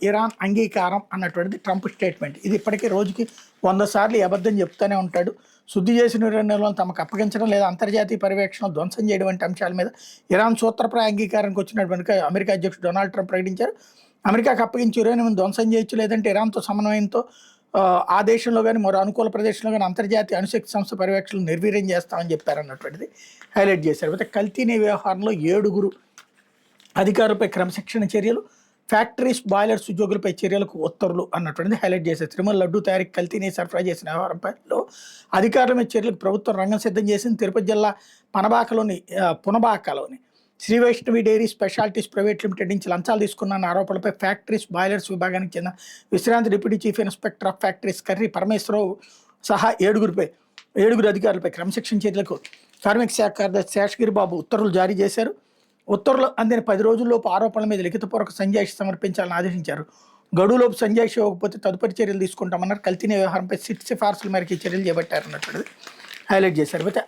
Iran అంగీకారం అన్నటువంటిది Trump statement. ఇది ఇప్పటికీ రోజుకి 100 సార్లు ఈ అబద్ధం చెప్తూనే ఉంటాడు. శుద్ధి చేసిన యురేనియంలను తమకు అప్పగించడం లేదా అంతర్జాతీయ పర్యవేక్షణలు ధ్వంసం చేయడం వంటి అంశాల మీద ఇరాన్ సూత్రప్రాయ అంగీకారానికి వచ్చినటువంటి అమెరికా అధ్యక్షుడు డొనాల్డ్ ట్రంప్ ప్రకటించారు. అమెరికాకు అప్పగించి యురేనియం ధ్వంసం చేయొచ్చు, లేదంటే ఇరాన్తో సమన్వయంతో ఆ దేశంలో కానీ మరో అనుకూల ప్రదేశంలో కానీ అంతర్జాతీయ అణుశక్తి సంస్థ పర్యవేక్షణలు నిర్వీర్యం చేస్తామని చెప్పారన్నటువంటిది హైలైట్ చేశారు. అయితే కల్తీని వ్యవహారంలో 7 అధికారులపై క్రమశిక్షణ చర్యలు, ఫ్యాక్టరీస్ బాయిలర్స్ ఉద్యోగులపై చర్యలకు ఉత్తర్వులు అన్నటువంటిది హైలైట్ చేశారు. తిరుమల లడ్డూ తయారీకి కల్తీని సరఫరా చేసిన వ్యవహారంలో అధికారుల మీద చర్యలకు ప్రభుత్వం రంగం సిద్ధం చేసింది. తిరుపతి జిల్లా పునబాకలోని Sri Vaishnavi dairy specialities private limited నుంచి లంచాలు తీసుకున్న ఆరోపణలపై ఫ్యాక్టరీస్ బాయిలర్స్ విభాగానికి చెందిన విశ్రాంతి deputy chief inspector of factories Karri Parameswararao సహా 7 అధికారులపై క్రమశిక్షణ చర్యలకు కార్మిక శాఖ కార్యదర్శి శేషగిరి బాబు ఉత్తర్వులు జారీ చేశారు. ఉత్తర్వులు అందిన 10 రోజుల్లోపు ఆరోపణల మీద లిఖితపూర్వక సంజాయిషి సమర్పించాలని ఆదేశించారు. గడువులోపు సంజాయిషి ఇవ్వకపోతే తదుపరి చర్యలు తీసుకుంటామన్నారు. కల్తీని వ్యవహారంపై సిఫార్సుల మేరకు చర్యలు చేపట్టారన్నటువంటిది హైలైట్ చేశారు. అయితే